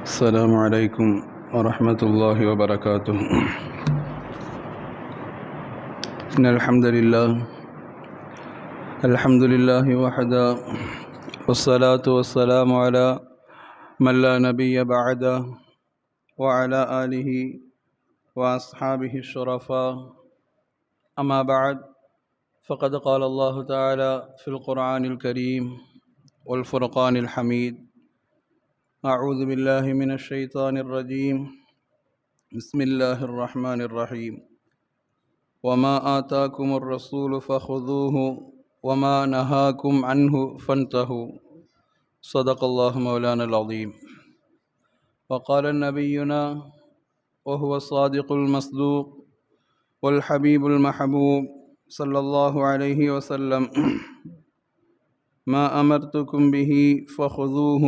السلام عليكم ورحمة الله وبركاته. إن الحمد لله وحده، والصلاة والسلام على من لا نبي بعده، وعلى آله وأصحابه الشرفاء. أما بعد، فقد قال الله تعالى في القرآن الكريم والفرقان الحميد: أعوذ بالله من الشيطان الرجيم. بسم الله الرحمن الرحيم. وما آتاكم الرسول فخذوه وما نهاكم عنه فانتهوا. صدق الله مولانا العظيم. وقال نبينا وهو الصادق المصدوق والحبيب المحبوب صلى الله عليه وسلم: ما أمرتكم به فخذوه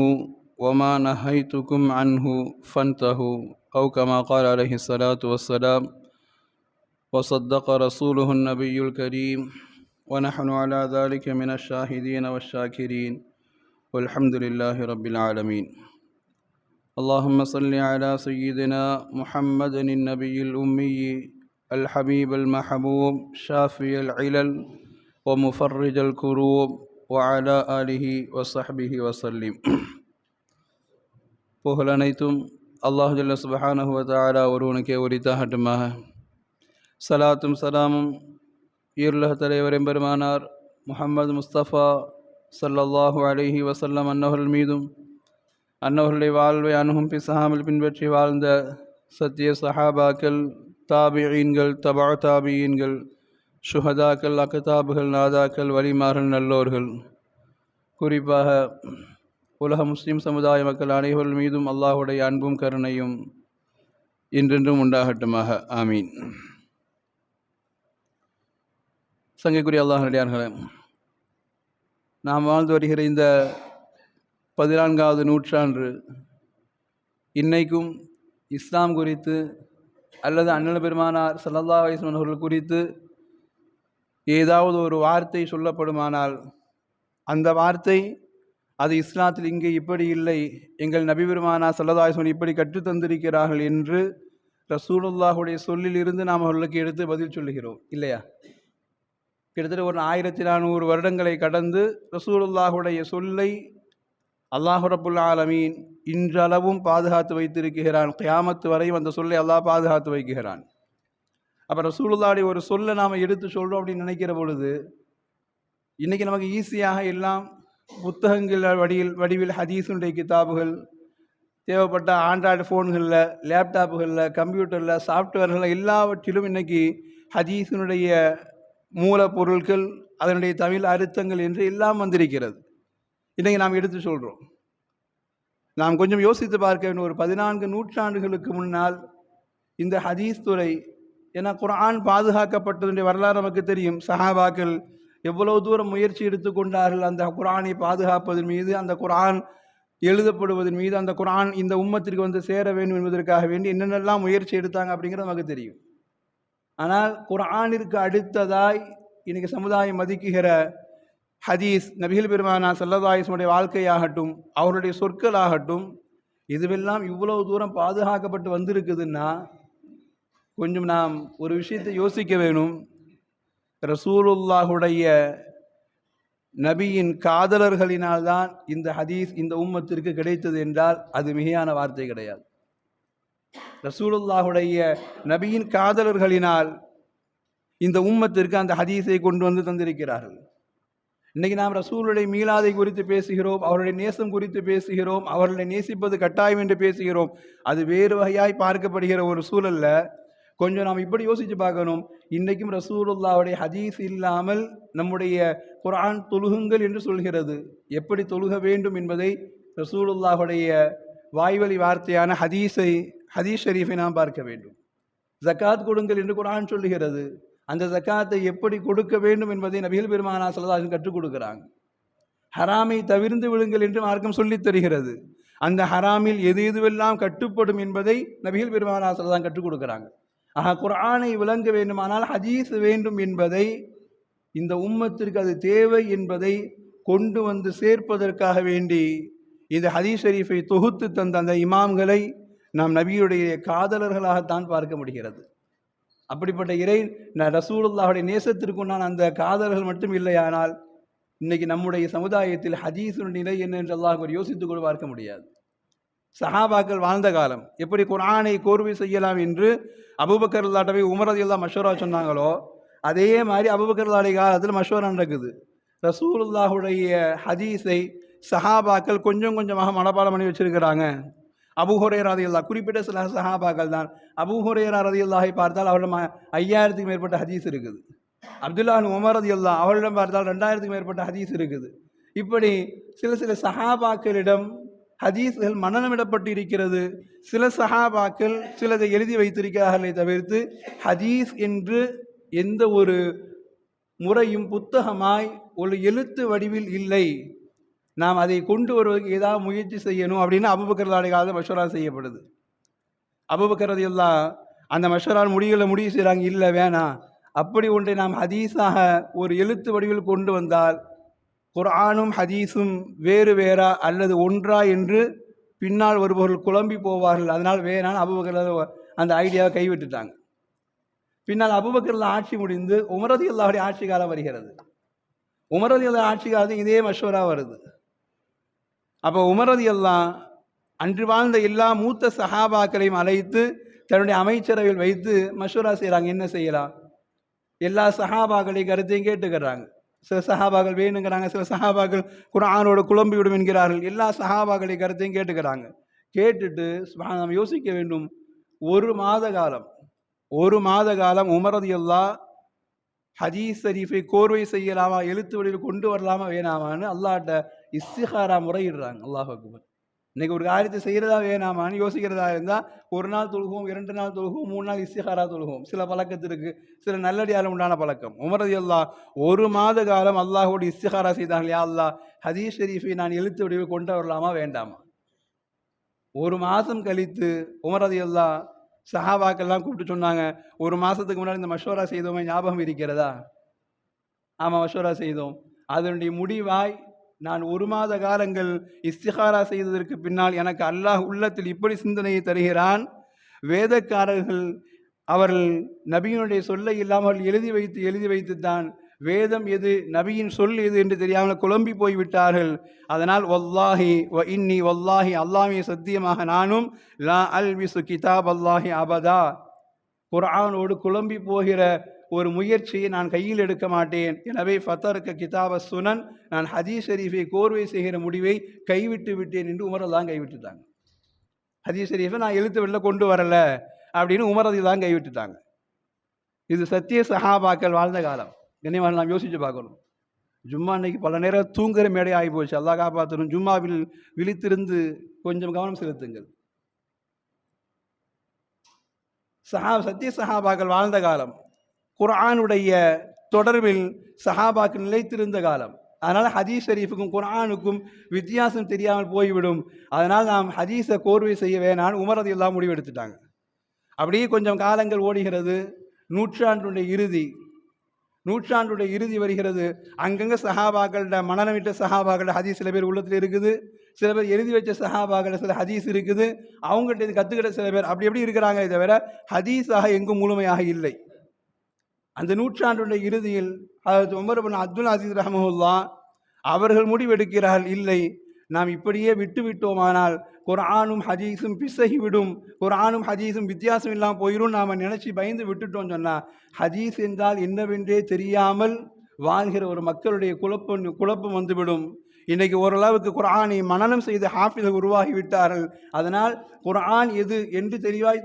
وما نهيتكم عنه فانتهوا، أو كما قال عليه الصلاة والسلام. وصدق رسوله النبي الكريم، ونحن على ذلك من الشاهدين والشاكرين، والحمد لله رب العالمين. اللهم صل على سيدنا محمد النبي الأمي الحبيب المحبوب شافي العلل ومفرج الكروب وعلى آله وصحبه وسلم. புகழ் அனைத்தும் அல்லாஹ் ஜல்ல சுப்ஹானஹு வ தஆலா ஒருவனுக்கே உரித்தாகட்டுமாக. சலாத்தும் சலாமும் ஈருலக தலைவர் எம்பெருமானார் முஹம்மது முஸ்தபா ஸல்லல்லாஹு அலைஹி வஸல்லம் அன்னவர்கள் மீதும், அன்னவர்களுடைய வாழ்வை அணுகும் பிசாமல் பின்பற்றி வாழ்ந்த சத்திய சஹாபாக்கள், தாபிஈன்கள், தபா தாபிஈன்கள், ஷுஹதாக்கள், அக்தாபுகள், நாதாக்கள், வலிமார்கள், நல்லோர்கள், குறிப்பாக உலக முஸ்லிம் சமுதாய மக்கள் அனைவர்கள் மீதும் அல்லாஹுடைய அன்பும் கருணையும் இன்றென்றும் உண்டாகட்டுமாக. ஆமீன். சங்கைக்குரிய அல்லாஹ்வுடையார்களே, நாம் வாழ்ந்து வருகிற இந்த 14வது நூற்றாண்டு இன்னைக்கும் இஸ்லாம் குறித்து அல்லது அண்ணல் பெருமானார் ஸல்லல்லாஹு அலைஹி வஸல்லம் அவர்கள் குறித்து ஏதாவது ஒரு வார்த்தை சொல்லப்படுமானால் அந்த வார்த்தை அது இஸ்லாத்தில் இங்கே இப்படி இல்லை, எங்கள் நபி பெருமானார் ஸல்லல்லாஹு அலைஹி வஸல்லம் இப்படி கற்றுத்தந்திருக்கிறார்கள் என்று ரசூலுல்லாஹுடைய சொல்லிலிருந்து நாம் அவர்களுக்கு எடுத்து பதில் சொல்லுகிறோம் இல்லையா? கிட்டத்தட்ட ஒரு 1400 வருடங்களை கடந்து ரசூலுல்லாஹுடைய சொல்லை அல்லாஹ் ரப்புல் ஆலமீன் இன்றளவும் பாதுகாத்து வைத்திருக்கிறான். கியாமத்து வரையும் அந்த சொல்லை அல்லாஹ் பாதுகாத்து வைக்கிறான். அப்போ ரசூலுல்லாஹுடைய ஒரு சொல்லை நாம் எடுத்து சொல்கிறோம் அப்படின்னு நினைக்கிற பொழுது இன்றைக்கி நமக்கு ஈஸியாக எல்லாம் புத்தகங்கள் வடிவில் ஹதீஸுடைய கிதாபுகள், தேவைப்பட்ட ஆண்ட்ராய்டு ஃபோன்களில், லேப்டாப்புகளில், கம்ப்யூட்டரில், சாஃப்ட்வேர்களில் எல்லாவற்றிலும் இன்றைக்கி ஹதீஸினுடைய மூலப்பொருட்கள், அதனுடைய தமிழ் அர்த்தங்கள் என்று எல்லாம் வந்திருக்கிறது. இன்றைக்கி நாம் எடுத்து சொல்கிறோம். நாம் கொஞ்சம் யோசித்து பார்க்க வேண்டும். ஒரு 14 நூற்றாண்டுகளுக்கு முன்னால் இந்த ஹதீஸ் துறை, ஏன்னா குர்ஆன் பாதுகாக்கப்பட்டதுடைய வரலாறு நமக்கு தெரியும். சஹாபாக்கள் எவ்வளவு தூரம் முயற்சி எடுத்துக்கொண்டார்கள் அந்த குர்ஆனை பாதுகாப்பதன் மீது, அந்த குர்ஆன் எழுதப்படுவதன் மீது, அந்த குர்ஆன் இந்த உம்மத்திற்கு வந்து சேர வேண்டும் என்பதற்காக வேண்டி என்னென்னலாம் முயற்சி எடுத்தாங்க அப்படிங்கிறது நமக்கு தெரியும். ஆனால் குர்ஆனிற்கு அடுத்ததாய் இன்னைக்கு சமுதாயம் மதிக்குகிற ஹதீஸ், நபிகள் பெருமானார் ஸல்லல்லாஹு அலைஹி வஸல்லம் வாழ்க்கையாகட்டும், அவருடைய சொற்களாகட்டும், இதுவெல்லாம் இவ்வளவு தூரம் பாதுகாக்கப்பட்டு வந்திருக்குதுன்னா கொஞ்சம் நாம் ஒரு விஷயத்தை யோசிக்க வேணும். ரசூலுல்லாஹுடைய நபியின் காதலர்களினால்தான் இந்த ஹதீஸ் இந்த உம்மத்திற்கு கிடைத்தது என்றால் அது மிகையான வார்த்தை கிடையாது. ரசூலுல்லாஹுடைய நபியின் காதலர்களினால் இந்த உம்மத்திற்கு அந்த ஹதீஸை கொண்டு வந்து தந்திருக்கிறார்கள். இன்னைக்கு நாம் ரசூலுடைய மீலாதை குறித்து பேசுகிறோம், அவருடைய நேசம் குறித்து பேசுகிறோம், அவர்களை நேசிப்பது கட்டாயம் என்று பேசுகிறோம். அது வேறு வகையாய் பார்க்கப்படுகிற ஒரு சூழல்ல கொஞ்சம் நாம் இப்படி யோசித்து பார்க்கணும். இன்றைக்கும் ரசூலுல்லாஹுடைய ஹதீஸ் இல்லாமல் நம்முடைய குர்ஆன் தொழுகுங்கள் என்று சொல்கிறது. எப்படி தொழுக வேண்டும் என்பதை ரசூலுல்லாஹுடைய வாய்வழி வார்த்தையான ஹதீஸ் ஷரீஃபை நாம் பார்க்க வேண்டும். ஜக்காத் கொடுங்கள் என்று குர்ஆன் சொல்லுகிறது. அந்த ஜக்காத்தை எப்படி கொடுக்க வேண்டும் என்பதை நபிகள் பெருமானார் ஸல்லல்லாஹு அலைஹி வஸல்லம் கற்றுக் கொடுக்கிறாங்க. ஹராமை தவிர்ந்து விடுங்கள் என்று மார்க்கம் சொல்லித் தருகிறது. அந்த ஹராமில் எது எதுவெல்லாம் கட்டுப்படும் என்பதை நபிகள் பெருமானார் ஸல்லல்லாஹு அலைஹி வஸல்லம் கற்றுக் கொடுக்கிறாங்க. ஆக குர்ஆனை விளங்க வேண்டுமானால் ஹதீஸ் வேண்டும் என்பதை, இந்த உம்மத்திற்கு அது தேவை என்பதை கொண்டு வந்து சேர்ப்பதற்காக வேண்டி இந்த ஹதீஸ் ஷரீஃபை தொகுத்து தந்த அந்த இமாம்களை நாம் நபியுடைய காதலர்களாகத்தான் பார்க்க முடிகிறது. அப்படிப்பட்ட ரசூலுல்லாஹுடைய நேசத்திற்குண்டான அந்த காதலர்கள் மட்டும் இல்லையானால் இன்னைக்கு நம்முடைய சமுதாயத்தில் ஹதீஸுடைய நிலை என்ன என்று அல்லாஹ் யோசித்துக் கொண்டு பார்க்க முடியாது. சஹாபாக்கள் வாழ்ந்த காலம் எப்படி குர்ஆனை கோர்வை செய்யலாம் என்று அபூபக்கர் ரலியல்லாஹு அன்ஹு உமர் ரலியல்லாஹு மஷ்வரா சொன்னாங்களோ, அதே மாதிரி அபூபக்கர் ரலியல்லாஹு காலத்தில் மஷ்வரா நடக்குது. ரசூலுல்லாஹுடைய ஹதீஸை சஹாபாக்கள் கொஞ்சம் கொஞ்சமாக மனப்பாடம் பண்ணி வச்சிருக்கிறாங்க. அபூ ஹுரைரா ரலியல்லாஹு, குறிப்பிட்ட சில சஹாபாக்கள் தான். அபூ ஹுரைரா ரலியல்லாஹை பார்த்தால் அவரிடம் 5000க்கும் மேற்பட்ட ஹதீஸ் இருக்குது. அப்துல்லாஹ் பின் உமர் ரலியல்லாஹு அவரிடம் பார்த்தால் 2000க்கும் மேற்பட்ட ஹதீஸ் இருக்குது. இப்படி சில சில சஹாபாக்களிடம் ஹதீஸ்கள் மனநமிடப்பட்டு இருக்கிறது. சில சஹாபாக்கள் சிலதை எழுதி வைத்திருக்கிறார்களே தவிர்த்து ஹதீஸ் என்று எந்த ஒரு முறையும் புத்தகமாய் ஒரு எழுத்து வடிவில் இல்லை. நாம் அதை கொண்டு வருவதற்கு ஏதாவது முயற்சி செய்யணும் அப்படின்னு அபூபக்கர் ரலியல்லாஹு மஷ்வரா செய்யப்படுது. அபூபக்கர் ரலியல்லாஹு அந்த மஷ்வரால் முடிவு செய்கிறாங்க, இல்லை வேணாம், அப்படி ஒன்றை நாம் ஹதீஸாக ஒரு எழுத்து வடிவில் கொண்டு வந்தால் குர்ஆனும் ஹதீஸும் வேறு வேறா அல்லது ஒன்றா என்று பின்னால் வருபவர்கள் குழம்பி போவார்கள். அதனால் வேணான்னு அபூபக்கர் அந்த ஐடியாவை கைவிட்டுட்டாங்க. பின்னால் அபூபக்கர் ஆட்சி முடிந்து உமர் ரலியல்லாஹுடைய ஆட்சி காலம் வருகிறது. உமர் ரலியல்லாஹு ஆட்சி காலத்தில் இதே மஷ்வரா வருது. அப்போ உமர் ரலியல்லாஹு அன்று வாழ்ந்த எல்லா மூத்த சஹாபாக்களையும் அழைத்து தன்னுடைய அமைச்சரவையில் வைத்து மஷ்வரா செய்கிறாங்க, என்ன செய்யலாம். எல்லா சஹாபாக்களை கருத்தையும் கேட்டுக்கிறாங்க. சில சஹாபாக்கள் வேணுங்கிறாங்க, சில சஹாபாக்கள் குர்ஆனோடு குழம்பி விடும் என்கிறார்கள். எல்லா சஹாபாக்களை கருத்தையும் கேட்டுக்கிறாங்க. கேட்டுட்டு நாம் யோசிக்க வேண்டும். ஒரு மாத காலம் உமர் ரலியல்லாஹு ஹதீஸ் ஷரீஃபை கோர்வை செய்யலாமா, எழுத்து வடிவில் கொண்டு வரலாமா வேணாமான்னு அல்லாஹ்ட்ட இஸ்திகாரா முறையிடுறாங்க. அல்லாஹ் அக்பர். இன்னைக்கு ஒரு காரியத்தை செய்கிறதா வேணாமான்னு யோசிக்கிறதா இருந்தால் ஒரு நாள் தொழுகும், 2 நாள் தொழுகும், 3 நாள் இஸ்திகாரா தொழுகும். சில பழக்கத்திற்கு சில நல்லடியால் உண்டான பழக்கம். உமர் ரலியல்லாஹு ஒரு மாத காலம் அல்லாஹோடு இஸ்திகாரா செய்தாங்க. யா அல்லாஹ், ஹதீஸ் ஷரீஃபை நான் எழுத்து வடிவில் கொண்டு வரலாமா வேண்டாமா. ஒரு மாதம் கழித்து உமர் ரலியல்லாஹு சஹாபாக்கெல்லாம் கூப்பிட்டு சொன்னாங்க, ஒரு மாதத்துக்கு முன்னாடி இந்த மஷ்வரா செய்தோமே ஞாபகம் இருக்கிறதா? ஆமாம், மஷ்வரா செய்தோம். அதனுடைய முடிவாய் நான் 1 மாத காலங்கள் இஸ்திகாரா செய்ததற்கு பின்னால் எனக்கு அல்லாஹ் உள்ளத்தில் இப்படி சிந்தனையை தருகிறான். வேதக்காரர்கள் அவர்கள் நபியினுடைய சொல்லை இல்லாமல் எழுதி வைத்துத்தான் வேதம் எது நபியின் சொல் எது என்று தெரியாமல் குழம்பி போய்விட்டார்கள். அதனால் வல்லாஹி வ இன்னி வல்லாஹி, அல்லாஹ்வே சத்தியமாக நானும் லா அல்பிசு கிதாப் அல்லாஹி அபதா, குர்ஆனோடு குழம்பி போகிற ஒரு முயற்சியை நான் கையில் எடுக்க மாட்டேன். எனவே ஃபதர்க கிதாப சுனன், நான் ஹதீஸ் ஷரீஃபை கோர்வை செய்கிற முடிவை கைவிட்டு விட்டேன் என்று உமர் தான் கைவிட்டுட்டாங்க. ஹதீஸ் ஷரீஃபை நான் எழுத்து வெளில கொண்டு வரல அப்படின்னு உமர் தான் கைவிட்டுட்டாங்க. இது சத்திய சஹாபாக்கள் வாழ்ந்த காலம். கண்ணியமாக நாம் யோசிச்சு பார்க்கணும். ஜும்மா இன்னைக்கு பல நேரம் தூங்குகிற மேடை ஆகி போச்சு. அல்லாஹ் காப்பாற்றணும். ஜும்மாவில் விழித்திருந்து கொஞ்சம் கவனம் செலுத்துங்கள். சத்திய சஹாபாக்கள் வாழ்ந்த காலம், குர்ஆனுடைய தொடர்பில் சஹாபாக்கள் நிலைத்திருந்த காலம். அதனால் ஹதீஸ் ஷரீஃபுக்கும் குர்ஆனுக்கும் வித்தியாசம் தெரியாமல் போய்விடும். அதனால் நாம் ஹதீஸை கோர்வை செய்ய வேணான்னு உமர் ரலியல்லாஹு முடிவெடுத்துட்டாங்க. அப்படியே கொஞ்சம் காலங்கள் ஓடுகிறது. நூற்றாண்டுடைய இறுதி வருகிறது. அங்கங்கே சஹாபாக்களோட மனநமிட்ட சஹாபாக்களோட ஹதீஸ் சில பேர் உள்ளத்தில் இருக்குது. சில பேர் எழுதி வச்ச சஹாபாக்கள சில ஹதீஸ் இருக்குது. அவங்கள்ட்ட இது கற்றுக்கிட்ட சில பேர் அப்படி எப்படி இருக்கிறாங்க. தவிர ஹதீஸாக எங்கும் முழுமையாக இல்லை. அந்த நூற்றாண்டுடைய இறுதியில் ஹஜ்ரத் உமர் இப்னு அப்துல் அசீஸ் ரஹ்மத்துல்லாஹ் அவர்கள் முடிவெடுக்கிறார்கள், இல்லை, நாம் இப்படியே விட்டுவிட்டோமானால் குர்ஆனும் ஹதீஸும் பிசகிவிடும், குர்ஆனும் ஹதீஸும் வித்தியாசம் இல்லாமல் போயிடும், நாம் நினச்சி பயந்து விட்டுட்டோம்னு சொன்னால் ஹதீஸ் என்றால் என்னவென்றே தெரியாமல் வாழ்கிற ஒரு மக்களுடைய குழப்பம் வந்துவிடும். இன்றைக்கு ஓரளவுக்கு குர்ஆனை மனனம் செய்து ஹாஃபிஸ் உருவாகிவிட்டார்கள். அதனால் குர்ஆன் எது என்று தெளிவாய்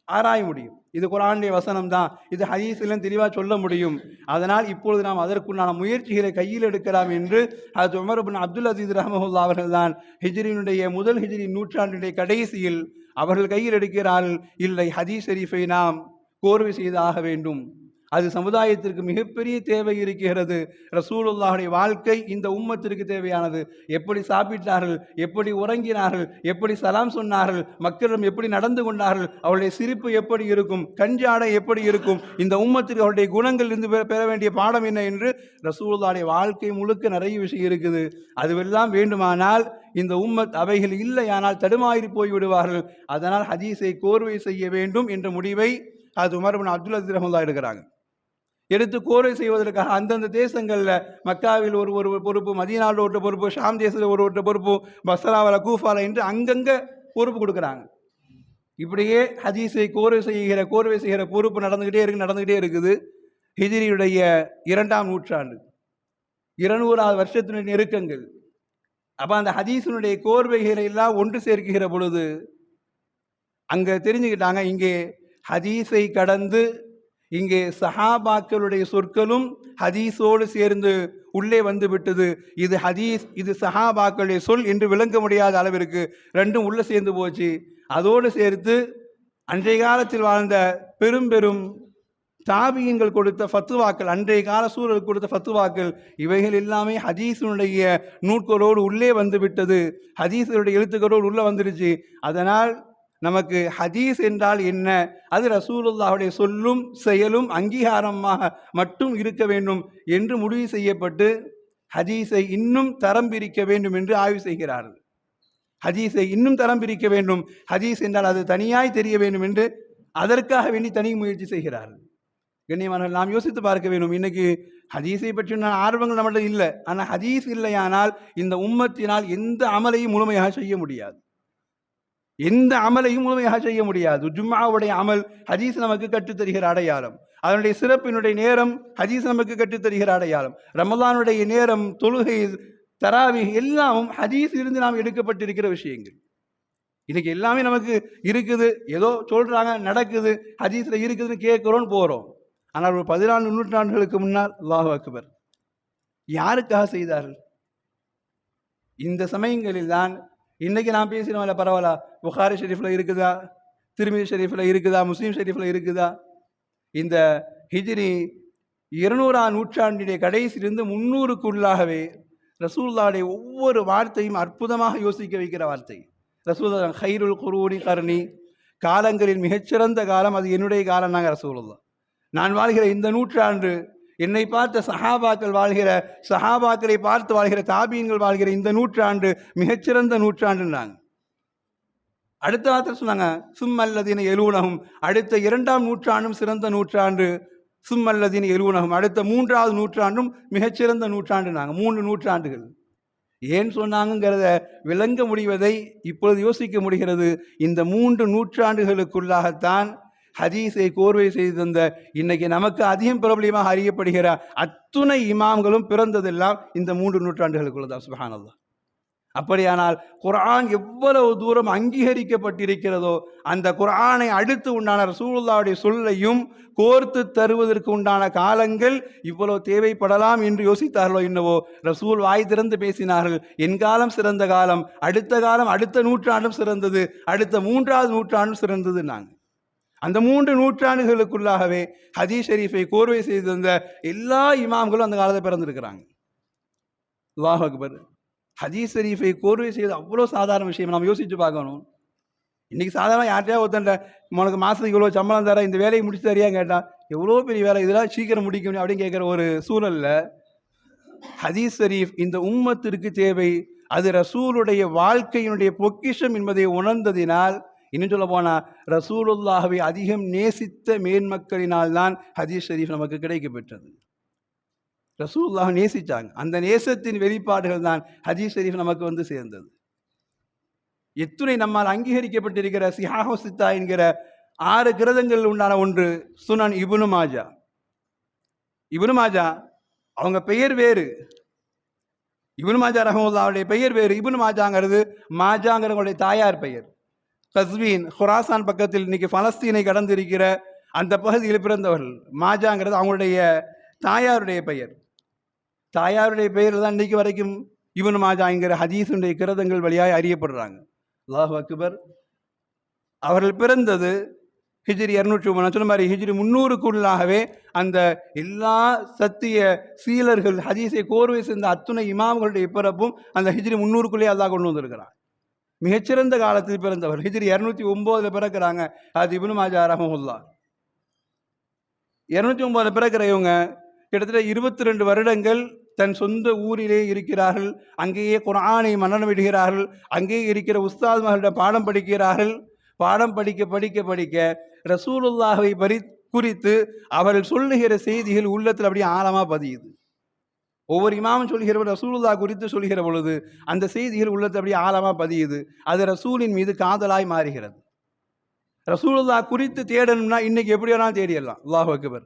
ஆராய முடியும். இது குர்ஆனுடைய வசனம் தான், இது ஹதீஸிலும் தெளிவாக சொல்ல முடியும். அதனால் இப்பொழுது நாம் அதற்குண்டான முயற்சிகளை கையில் எடுக்கலாம் என்று ஹஜ்ரத் உமர் இப்னு அப்துல் அசீஸ் ரஹ்மத்துல்லாஹி அவர்கள் தான் முதல் ஹிஜ்ரி நூற்றாண்டுடைய கடைசியில் அவர்கள் கையில் எடுக்கிறார்கள். இல்லை, ஹதீஸ் ஷரீஃபை நாம் கோர்வை செய்து ஆக வேண்டும். அது சமுதாயத்திற்கு மிகப்பெரிய தேவை இருக்கிறது. ரசூலுல்லாஹுடைய வாழ்க்கை இந்த உம்மத்திற்கு தேவையானது. எப்படி சாப்பிட்டார்கள், எப்படி உறங்கினார்கள், எப்படி சலாம் சொன்னார்கள், மக்களிடம் எப்படி நடந்து கொண்டார்கள், அவருடைய சிரிப்பு எப்படி இருக்கும், கஞ்சாடை எப்படி இருக்கும், இந்த உம்மத்திற்கு அவருடைய குணங்கள் இருந்து பெற வேண்டிய பாடம் என்ன என்று ரசூலுல்லாஹுடைய வாழ்க்கை முழுக்க நிறைய விஷயம் இருக்குது. அதுவெல்லாம் வேண்டுமானால் இந்த உம்மத் அவைகள் இல்லையானால் தடுமாறி போய்விடுவார்கள். அதனால் ஹதீஸை கோர்வை செய்ய வேண்டும் என்ற முடிவை அது உமர் இப்னு அப்துல் அஸீஸ் ரஹ்மத்துல்லாஹி எடுக்கிறாங்க. எடுத்து கோர்வை செய்வதற்காக அந்தந்த தேசங்களில் மக்காவில் ஒரு பொறுப்பு, மதீனாவில் ஒரு பொறுப்பு, ஷாம் தேசத்தில் ஒரு பொறுப்பு, பஸ்ராவில், கூஃபாவில் என்று அங்கங்கே பொறுப்பு கொடுக்குறாங்க. இப்படியே ஹதீஸை கோர்வை செய்கிற பொறுப்பு நடந்துகிட்டே இருக்குது. ஹிஜ்ரியுடைய 2ஆம் நூற்றாண்டு 200வது வருஷத்தினுடைய நெருக்கங்கள். அப்போ அந்த ஹதீஸினுடைய கோர்வைகளை எல்லாம் ஒன்று சேர்க்கிற பொழுது அங்கே தெரிஞ்சுக்கிட்டாங்க, இங்கே ஹதீஸை கடந்து இங்கே சஹாபாக்களுடைய சொற்களும் ஹதீஸோடு சேர்ந்து உள்ளே வந்து விட்டது. இது ஹதீஸ், இது சஹாபாக்களுடைய சொல் என்று விளங்க முடியாத அளவிற்கு ரெண்டும் உள்ளே சேர்ந்து போச்சு. அதோடு சேர்த்து அன்றைய காலத்தில் வாழ்ந்த பெரும் தாபியங்கள் கொடுத்த ஃபத்துவாக்கள், அன்றைய கால சூழல் கொடுத்த ஃபத்துவாக்கள், இவைகள் எல்லாமே ஹதீஸினுடைய நூட்களோடு உள்ளே வந்து விட்டது. ஹதீஸுடைய எழுத்துக்களோடு உள்ளே வந்துடுச்சு. அதனால் நமக்கு ஹதீஸ் என்றால் என்ன, அது ரசூலுல்லாஹுடைய சொல்லும் செயலும் அங்கீகாரமாக மட்டும் இருக்க வேண்டும் என்று முடிவு செய்யப்பட்டு ஹதீஸை இன்னும் தரம் பிரிக்க வேண்டும் என்று ஆய்வு செய்கிறார்கள். ஹதீஸை இன்னும் தரம் பிரிக்க வேண்டும், ஹதீஸ் என்றால் அது தனியாய் தெரிய வேண்டும் என்று அதற்காக வேண்டி தனி முயற்சி செய்கிறார்கள். கண்ணியமானவர்கள், நாம் யோசித்து பார்க்க வேண்டும். இன்னைக்கு ஹதீஸை பற்றின ஆர்வங்கள் நம்மகிட்ட இல்லை. ஆனால் ஹதீஸ் இல்லையானால் இந்த உம்மத்தினால் எந்த அமலையும் முழுமையாக செய்ய முடியாது. ஜும்ஆவுடைய அமல் ஹதீஸ் நமக்கு கற்றுத்தருகிற அடையாளம். அதனுடைய சிறப்பினுடைய நேரம் ஹதீஸ் நமக்கு கற்றுத்தருகிற அடையாளம். ரமலானுடைய நேரம், தொழுகை, தராவி எல்லாமும் ஹதீஸ் இருந்து நாம் எடுக்கப்பட்டிருக்கிற விஷயங்கள். இன்னைக்கு எல்லாமே நமக்கு இருக்குது, ஏதோ சொல்றாங்க, நடக்குது, ஹதீஸ்ல இருக்குதுன்னு கேட்கிறோம், போறோம். ஆனால் ஒரு 14 நூற்றாண்டுகளுக்கு முன்னால் அல்லாஹு அக்பர் யாருக்காக செய்தார்கள்? இந்த சமயங்களில் தான் இன்னைக்கு நான் பேசினோம்ல, பரவாயில்ல, புகாரி ஷெரீஃபில் இருக்குதா, திருமிதி ஷெரீஃபில் இருக்குதா, முஸ்லீம் ஷெரீஃபில் இருக்குதா? இந்த ஹிஜ்ரி 200ஆம் நூற்றாண்டினுடைய கடைசியிலிருந்து 300க்குள்ளாகவே ரசூலுல்லாஹுடைய ஒவ்வொரு வார்த்தையும் அற்புதமாக யோசிக்க வைக்கிற வார்த்தை. ரசூலுல்லாஹ் ஹைருல் குரூனி கர்னி, காலங்களில் மிகச்சிறந்த காலம் அது என்னுடைய காலம். நாங்கள் ரசூலுல்லாஹ், நான் வாழ்கிற இந்த நூற்றாண்டு, என்னை பார்த்த சஹாபாக்களை பார்த்து வாழ்கிற தாபீன்கள் வாழ்கிற இந்த நூற்றாண்டு மிகச்சிறந்த நூற்றாண்டுன்னாங்க. அடுத்த வார்த்தை சொன்னாங்க, சும்மல்லதீன எலூனஹும், அடுத்த 2ஆம் நூற்றாண்டும் சிறந்த நூற்றாண்டு. சும்மல்லதீன எலூனஹும், அடுத்த 3வது நூற்றாண்டும் மிகச்சிறந்த நூற்றாண்டுனாங்க. 3 நூற்றாண்டுகள். ஏன் சொன்னாங்கிறத விளங்க முடிவதை இப்பொழுது யோசிக்க முடிகிறது. இந்த 3 நூற்றாண்டுகளுக்குள்ளாகத்தான் ஹதீஸை கோர்வை செய்து தந்த இன்னைக்கு நமக்கு அதிகம் பிரபலியமாக அறியப்படுகிற அத்துணை இமாம்களும் பிறந்ததெல்லாம் இந்த 3 நூற்றாண்டுகளுக்குள்ளதான். சுப்ஹானல்லாஹ். அப்படியானால் குர்ஆன் எவ்வளவு தூரம் அங்கீகரிக்கப்பட்டிருக்கிறதோ அந்த குர்ஆனை அடுத்து உண்டான ரசூலுல்லாஹுடைய சொல்லையும் கோர்த்து தருவதற்கு உண்டான காலங்கள் இவ்வளவு தேவைப்படலாம் என்று யோசித்தார்களோ என்னவோ, ரசூல் வாய் திறந்து பேசினார்கள், என் காலம் சிறந்த காலம், அடுத்த காலம், அடுத்த நூற்றாண்டும் சிறந்தது, அடுத்த 3வது நூற்றாண்டும் சிறந்தது. நாங்கள் அந்த 3 நூற்றாண்டுகளுக்குள்ளாகவே ஹதீஸ் ஷெரீஃபை கோர்வை செய்து தந்த எல்லா இமாம்களும் அந்த காலத்தை பிறந்திருக்கிறாங்க. அல்லாஹ் அக்பர். ஹதீஸ் ஷெரீஃபை கோர்வை செய்வது அவ்வளோ சாதாரண விஷயம். நம்ம யோசிச்சு பார்க்கணும். இன்னைக்கு சாதாரண யார்ட்டையா ஒருத்தன்ட்ட உனக்கு மாதத்துக்கு இவ்வளோ சம்பளம் தர, இந்த வேலையை முடிச்சு தரியான்னு கேட்டால் எவ்வளோ பெரிய வேலை, இதெல்லாம் சீக்கிரம் முடிக்க முடியும் அப்படின்னு கேட்குற ஒரு சூழலில் ஹதீஸ் ஷெரீஃப் இந்த உம்மத்திற்கு தேவை. அது ரசூலுடைய வாழ்க்கையினுடைய பொக்கிஷம் என்பதை உணர்ந்ததினால், இன்னும் சொல்ல போனால் ரசூலுல்லாஹவை அதிகம் நேசித்த மேன்மக்களினால் தான் ஹதீஸ் ஷெரீஃப் நமக்கு கிடைக்கப்பெற்றது. ரசூலுல்லாஹ் நேசித்தாங்க, அந்த நேசத்தின் வெளிப்பாடுகள் தான் ஹதீஸ் ஷெரீஃப் நமக்கு வந்து சேர்ந்தது. எத்துணை நம்மால் அங்கீகரிக்கப்பட்டிருக்கிற சிஹாஹு சித்தா என்கிற 6 கிரந்தங்கள் உண்டான ஒன்று சுனன் இப்னு மாஜா. இப்னு மாஜா அவங்க பெயர் வேறு. இப்னு மாஜா ரஹ்மத்துல்லாஹுடைய பெயர் வேறு. இப்னு மாஜாங்கிறது மாஜாங்கிறவங்களுடைய தாயார் பெயர். கஸ்வீன், ஹுராசான் பக்கத்தில் இன்னைக்கு பலஸ்தீனை கடந்திருக்கிற அந்த பகுதியில் பிறந்தவர்கள். மாஜாங்கிறது அவங்களுடைய தாயாருடைய பெயர். தாயாருடைய பெயர் தான் இன்றைக்கு வரைக்கும் இப்னு மாஜா என்கிற ஹதீஸுடைய கிரந்தங்கள் வழியாக அறியப்படுறாங்க. அல்லாஹு அக்பர். அவர்கள் பிறந்தது ஹிஜ்ரி 209 நான் சொன்ன மாதிரி ஹிஜ்ரி 300க்குள்ளாகவே அந்த எல்லா சத்திய சீலர்கள் ஹதீஸை கோர்வை சேர்ந்த அத்துணை இமாம்களுடைய பிறப்பும் அந்த ஹிஜ்ரி 300க்குள்ளே அல்லாஹ் கொண்டு வந்திருக்கிறான். மிகச்சிறந்த காலத்தில் பிறந்தவர். ஹிஜ்ரி 209 பிறக்கிறாங்க. அது இப்னு மாஜா ரஹ்மத்துல்லாஹ். 209 பிறக்கிற இவங்க கிட்டத்தட்ட 22 வருடங்கள் தன் சொந்த ஊரிலே இருக்கிறார்கள். அங்கேயே குர்ஆனை மனனமிடுகிறார்கள். அங்கேயே இருக்கிற உஸ்தாத்மார்களிடம் பாடம் படிக்கிறார்கள். பாடம் படிக்க படிக்க படிக்க ரசூலுல்லாஹை குறித்து அவர்கள் சொல்லுகிற செய்திகள் உள்ளத்தில் அப்படியே ஆழமா பதியுது. ஒவ்வொரு இமாமும் சொல்கிற ரசூலுல்லாஹ் குறித்து சொல்கிற பொழுது அந்த செய்திகள் உள்ளத்தில் அப்படியே ஆழமா பதியுது. அது ரசூலின் மீது காதலாய் மாறுகிறது. ரசூலுல்லாஹ் குறித்து தேடணும்னா இன்னைக்கு எப்படி வேணாலும் தேடிடலாம். அல்லாஹ் அக்பர்.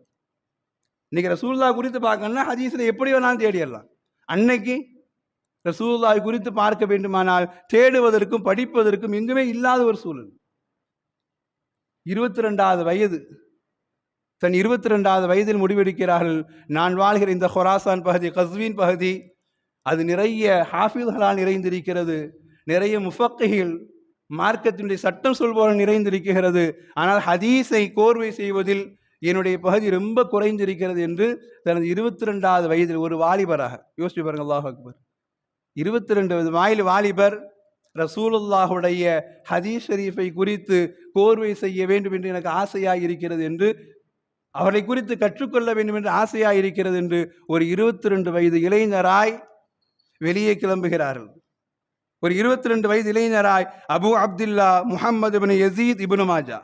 இன்னைக்கு ரசூலுல்லாஹ் குறித்து பார்க்கணும்னா ஹதீஸ்ல எப்படி வேணாலும் தேடிடலாம். அன்னைக்கு ரசூலுல்லாஹ் குறித்து பார்க்க வேண்டுமானால் தேடுவதற்கும் படிப்பதற்கும் எங்குமே இல்லாத ஒரு சூழல். 22வது வயது, தன் 22வது வயதில் முடிவெடுக்கிறார்கள். நான் வாழ்கிற இந்த ஹொராசான் பகுதி, கஸ்வீன் பகுதி, அது நிறைய ஹாஃபில்களால் நிறைந்திருக்கிறது. நிறைய முஃபக்கிகள், மார்க்கத்தினுடைய சட்டம் சொல்பவர்கள் நிறைந்திருக்கிறது. ஆனால் ஹதீஸை கோர்வை செய்வதில் என்னுடைய பகுதி ரொம்ப குறைந்திருக்கிறது என்று தனது 22வது வயதில் ஒரு வாலிபராக யோசிச்சு பாருங்க. அல்லாஹ் அக்பர். 22 வாலிபர் ரசூலுல்லாஹுடைய ஹதீஸ் ஷரீஃபை குறித்து கோர்வை செய்ய வேண்டும் என்று எனக்கு ஆசையாக இருக்கிறது என்று, அவரை குறித்து கற்றுக்கொள்ள வேண்டும் என்று ஆசையாக இருக்கிறது என்று ஒரு 22 வயது இளைஞராய் வெளியே கிளம்புகிறார்கள். ஒரு 22 வயது இளைஞராய் அபு அப்துல்லா முஹம்மது இப்னு யஸீத் இப்னு மாஜா,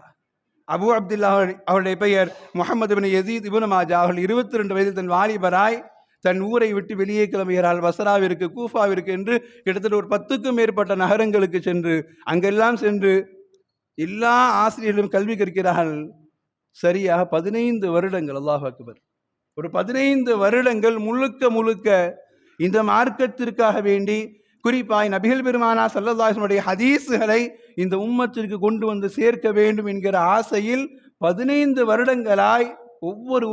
அபு அப்துல்லா அவருடைய பெயர் முஹம்மது இப்னு யஸீத் இப்னு மாஜா அவர்கள் 22 வயதில் தன் வாலிபராய் தன் ஊரை விட்டு வெளியே கிளம்புகிறார்கள். பஸ்ராவிற்கு, கூஃபாவிற்கு என்று கிட்டத்தட்ட ஒரு 10க்கும் மேற்பட்ட நகரங்களுக்கு சென்று அங்கெல்லாம் சென்று எல்லா ஆசிரியர்களும் கல்வி கற்கிறார்கள். சரியாக 15 வருடங்கள். அல்லாஹ் அக்பர். ஒரு 15 வருடங்கள் முழுக்க முழுக்க இந்த மார்க்கத்திற்காக வேண்டி, குறிப்பாய் நபிகள் பெருமானா ஸல்லல்லாஹு அலைஹி வஸல்லம் ஹதீஸுகளை இந்த உம்மத்திற்கு கொண்டு வந்து சேர்க்க வேண்டும் என்கிற ஆசையில் 15 வருடங்களாய் ஒவ்வொரு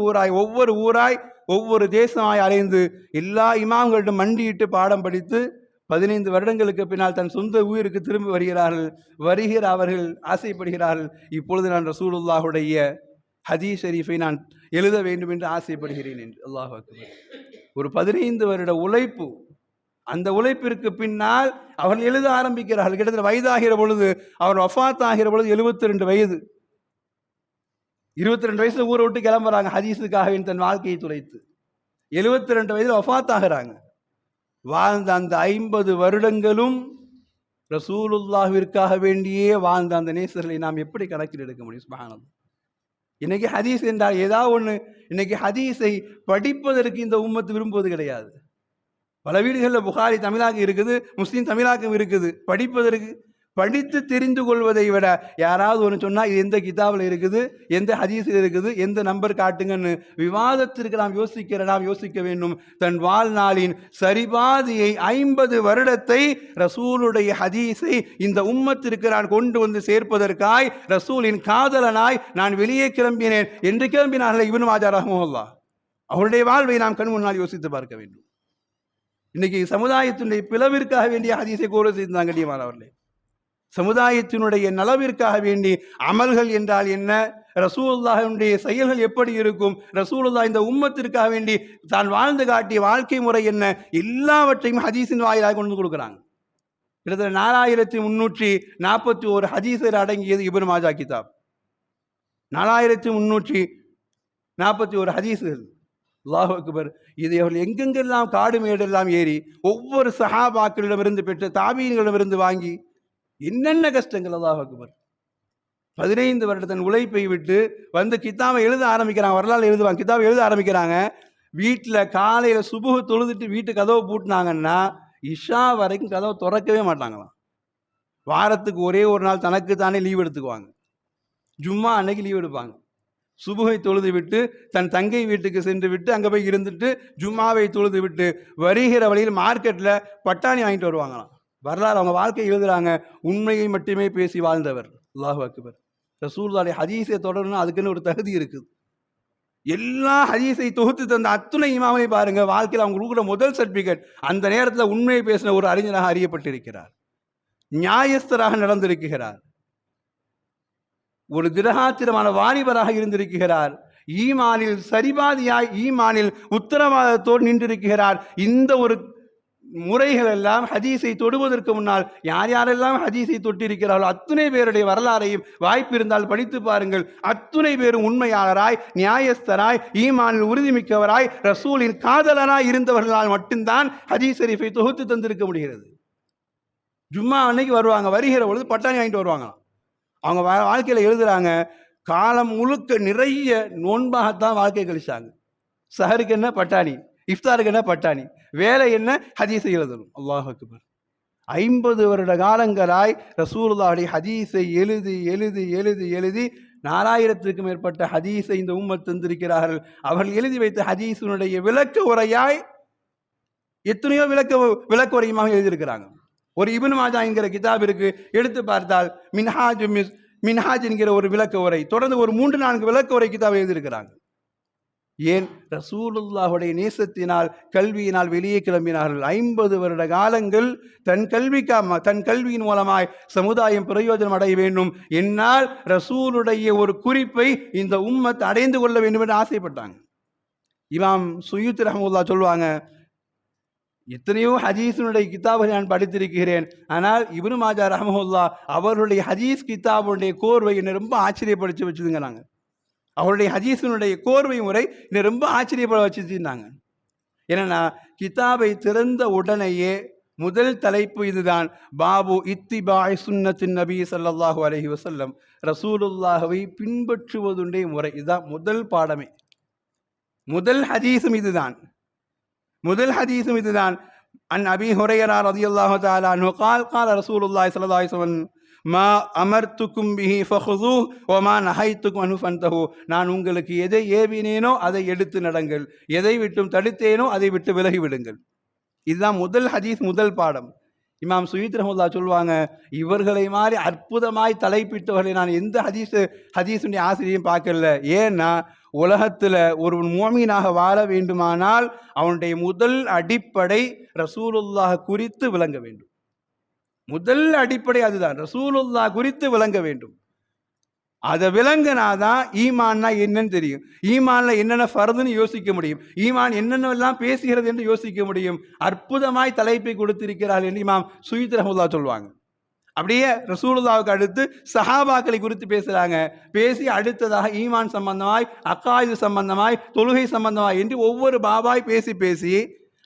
ஊராய் ஒவ்வொரு தேசமாய் அலைந்து எல்லா இமாம்களிடம் மண்டியிட்டு பாடம் படித்து 15 வருடங்களுக்கு பின்னால் தன் சொந்த ஊருக்கு திரும்பி வருகிற அவர்கள் ஆசைப்படுகிறார்கள், இப்பொழுது நான் ரசூலுல்லாஹுடைய ஹதீஸ் ஷரீஃபை நான் எழுத வேண்டும் என்று ஆசைப்படுகிறேன் என்று. அல்லாஹ் அக்பர். ஒரு 15 வருட உழைப்பு. அந்த உழைப்பிற்கு பின்னால் அவர்கள் எழுத ஆரம்பிக்கிறார்கள். கிட்டத்தட்ட வயதாகிற பொழுது, அவர் வஃபாத் ஆகிற பொழுது 72 வயது. 22 வயசுல ஊரை விட்டு கிளம்புறாங்க ஹதீஸுக்காக தன் வாழ்க்கையை துளைத்து. 72 வயதில் வஃபாத் ஆகிறாங்க. வாழ்ந்த அந்த 50 வருடங்களும் ரசூலுல்லாஹ்விற்காக வேண்டியே வாழ்ந்த அந்த நேசர்களை நாம் எப்படி கணக்கில் எடுக்க முடியும்? சுப்ஹானல்லாஹ். இன்னைக்கு ஹதீஸ் என்றால் ஏதாவது ஒன்று. இன்னைக்கு ஹதீஸை படிப்பதற்கு இந்த உம்மத்து விரும்புவது கிடையாது. பல வீடுகளில் புகாரி தமிழாக்கம் இருக்குது, முஸ்லீம் தமிழாக்கம் இருக்குது. படிப்பதற்கு, படித்து தெரிந்து கொள்வதை விட யாராவது ஒன்று சொன்னால் இது எந்த கிதாபில் இருக்குது, எந்த ஹதீஸில் இருக்குது, எந்த நம்பர் காட்டுங்கன்னு விவாதத்திற்கு நாம் யோசிக்க வேண்டும். தன் வாழ்நாளின் சரிபாதியை 50 வருடத்தை ரசூலுடைய ஹதீஸை இந்த உம்மத்திற்கு நான் கொண்டு வந்து சேர்ப்பதற்காய் ரசூலின் காதலனாய் நான் வெளியே கிளம்பினேன் என்று கிளம்பினார்கள் இப்னு மாஜா ரஹ்மத்துல்லாஹ். அவருடைய வாழ்வை நாம் கண் முன்னால் யோசித்து பார்க்க வேண்டும். இன்னைக்கு சமுதாயத்தினுடைய பிளவிற்காக வேண்டிய ஹதீஸை கோர்வை செய்தாங்க கண்ணியமானவர்களே. சமுதாயத்தினுடைய நலவிற்காக வேண்டி அமல்கள் என்றால் என்ன, ரசூலுல்லாஹ்வுடைய செயல்கள் எப்படி இருக்கும், ரசூலுல்லாஹ் இந்த உம்மத்திற்காக வேண்டி தான் வாழ்ந்து காட்டிய வாழ்க்கை முறை என்ன, எல்லாவற்றையும் ஹதீஸின் வாயிலாக கொண்டு கொடுக்குறாங்க. கிட்டத்தட்ட 4341 ஹதீஸர் அடங்கியது இப்னு மாஜா கிதாப். 4341 ஹதீஸுகள். அல்லாஹ் அக்பர். இதை அவர்கள் எங்கெங்கெல்லாம் காடு மேடெல்லாம் ஏறி ஒவ்வொரு சஹாபாக்களிடமிருந்து பெற்ற தாபீன்களிடமிருந்து வாங்கி என்னென்ன கஷ்டங்கள். அல்லாஹ் அக்பர். 15 வருடத்தின் உழைப்பை விட்டு வந்து கிதாபை எழுத ஆரம்பிக்கிறாங்க. வரலாறு எழுதுவாங்க, கிதாபை எழுத ஆரம்பிக்கிறாங்க. வீட்டில் காலையில் சுபுஹ் தொழுதுட்டு வீட்டு கதவை பூட்டினாங்கன்னா இஷா வரைக்கும் கதவை திறக்கவே மாட்டாங்களாம். வாரத்துக்கு ஒரே ஒரு நாள் தனக்கு தானே லீவ் எடுத்துக்குவாங்க. ஜும்மா அன்னைக்கு லீவ் எடுப்பாங்க. சுபுகை தொழுது விட்டு தன் தங்கை வீட்டுக்கு சென்று விட்டு அங்கே போய் இருந்துட்டு ஜும்மாவை தொழுது விட்டு வருகிற வழியில் மார்க்கெட்டில் பட்டாணி வாங்கிட்டு வருவாங்களாம். வரலாறு அவங்க வாழ்க்கை எழுதுறாங்க. உண்மையை மட்டுமே பேசி வாழ்ந்தவர். அல்லாஹ் அக்பர். ரசூலுல்லாஹி ஹதீஸை தொடரணும், அதுக்குன்னு ஒரு தகுதி இருக்குது. எல்லா ஹதீஸை தொகுத்து தந்த அத்துணை இமாமை பாருங்க, வாழ்க்கையில் அவங்க கொடுக்குற முதல் சர்டிபிகேட். அந்த நேரத்தில் உண்மையை பேசின ஒரு அறிஞராக அறியப்பட்டிருக்கிறார், நியாயஸ்தராக நடந்திருக்கிறார். ஒரு திடகாத்திரமான வாலிபராக இருந்திருக்கிறார். ஈமானில் சரிபாதியாய் ஈமானில் உத்தரவாதத்தோடு நின்றிருக்கிறார். இந்த ஒரு முறைகள் எல்லாம் ஹதீஸை தொடுவதற்கு முன்னால் யார் யாரெல்லாம் ஹதீஸை தொட்டிருக்கிறார்களோ அத்துணை பேருடைய வரலாறையும் வாய்ப்பு இருந்தால் படித்து பாருங்கள். அத்துணை பேரும் உண்மையாளராய், நியாயஸ்தராய், ஈமானில் உறுதிமிக்கவராய், ரசூலின் காதலராய் இருந்தவர்களால் மட்டும்தான் ஹதீஸ் ஷரீஃபை தொகுத்து தந்திருக்க முடிகிறது. ஜும்மா அன்னைக்கு வருவாங்க, வருகிற பொழுது பட்டாணி வாங்கிட்டு வருவாங்க. அவங்க வாழ்க்கையில் எழுதுறாங்க, காலம் முழுக்க நிறைய நோன்பாகத்தான் வாழ்க்கை கழிச்சாங்க. சஹருக்கு என்ன பட்டாணி, இஃப்தாருக்கு என்ன பட்டாணி, வேலை என்ன ஹதீஸை எழுதணும். அல்லாஹ் அக்பர். 50 வருட காலங்களாய் ரசூலுல்லாஹி ஹதீஸை எழுதி எழுதி எழுதி எழுதி 4000க்கும் மேற்பட்ட ஹதீஸை இந்த உம்மத் தந்திருக்கிறார்கள். அவர்கள் எழுதி வைத்த ஹதீஸினுடைய விளக்க உரையாய் எத்தனையோ விளக்க உரையுமாக எழுதியிருக்கிறாங்க. ஒரு இப்னு மாஜா என்கிற கிதாப் இருக்கு, எடுத்து பார்த்தால் மின்ஹாஜ் என்கிற ஒரு விளக்க உரை, தொடர்ந்து ஒரு 3-4 விளக்க உரை கிதாப் எழுதியிருக்கிறாங்க. ஏன்? ரசூலுல்லாஹுடைய நேசத்தினால், கல்வியினால் வெளியே கிளம்பினார்கள். 50 வருட காலங்கள் தன் கல்வியின் மூலமாய் சமுதாயம் பிரயோஜனம் அடைய வேண்டும், என்னால் ரசூலுடைய ஒரு குறிப்பை இந்த உம்மத் அடைந்து கொள்ள வேண்டும் என்று ஆசைப்பட்டாங்க. இமாம் சுயூத்தி ரஹ்மத்துல்லாஹ் சொல்லுவாங்க, எத்தனையோ ஹதீஸினுடைய கிதாபை நான் படித்திருக்கிறேன், ஆனால் இப்னு மாஜா ரஹ்மத்துல்லாஹ் அவருடைய ஹதீஸ் கிதாபுடைய கோர்வை என்னை ரொம்ப ஆச்சரியப்படுத்தி வச்சுதுங்க. நாங்கள் அவருடைய ஹதீஸினுடைய கோர்வை முறை என்னை ரொம்ப ஆச்சரியப்பட வச்சுருந்தாங்க. ஏன்னா கிதாபை திறந்த உடனேயே முதல் தலைப்பு இதுதான், பாபு இத்திபாய் சுன்னத்தின் நபி ஸல்லல்லாஹு அலைஹி வஸல்லம், ரசூலுல்லாஹவை பின்பற்றுவதுடைய முறை. இதுதான் முதல் பாடமே, முதல் ஹதீஸும் இதுதான். அன் அபி ஹுரைரா ரலியல்லாஹு தஆலா அன்ஹு قال قال رسول الله صلى الله عليه وسلم மா அமர்த்துக்கும் பிஹி ஃபஹுதூஹ் வமா நஹைத்துக்கும் அன்ஹு ஃபன்தஹூ. நான் உங்களுக்கு எதை ஏவினேனோ அதை எடுத்து நடங்கள், எதை விட்டும் தடுத்தேனோ அதை விட்டு விலகி விடுங்கள். இதுதான் முதல் ஹதீஸ், முதல் பாடம். இமாம் சுயூத்தி ரஹ்மத்துல்லாஹ் சொல்லுவாங்க, இவர்களை மாதிரி அற்புதமாய் தலைப்பிட்டவர்களை நான் எந்த ஹதீஸுடைய ஆசிரியரையும் பார்க்கல. ஏன்னா உலகத்தில் ஒரு முஃமினாக வாழ வேண்டுமானால் அவனுடைய முதல் அடிப்படை ரசூலுல்லாஹ் குறித்து விளங்க வேண்டும். முதல் அடிப்படை அதுதான், ரசூலுல்லாஹ் குறித்து விளங்க வேண்டும். அதை விளங்கினாதான் ஈமான்னா என்னன்னு தெரியும், ஈமான்ல என்னென்ன ஃபர்துன்னு யோசிக்க முடியும், ஈமான் என்னென்னலாம் பேசுகிறது என்று யோசிக்க முடியும். அற்புதமாய் தலைப்பை கொடுத்திருக்கிறார்கள் என்று இமாம் சுயூத்தி ரஹ்மத்துல்லாஹ் சொல்லுவாங்க. அப்படியே ரசூலுல்லாஹ்வுக்கு அடுத்து சஹாபாக்களை குறித்து பேசுறாங்க. பேசி அடுத்ததாக ஈமான் சம்பந்தமாய், அக்காயிது சம்பந்தமாய், தொழுகை சம்பந்தமாய் என்று ஒவ்வொரு பாபாய் பேசி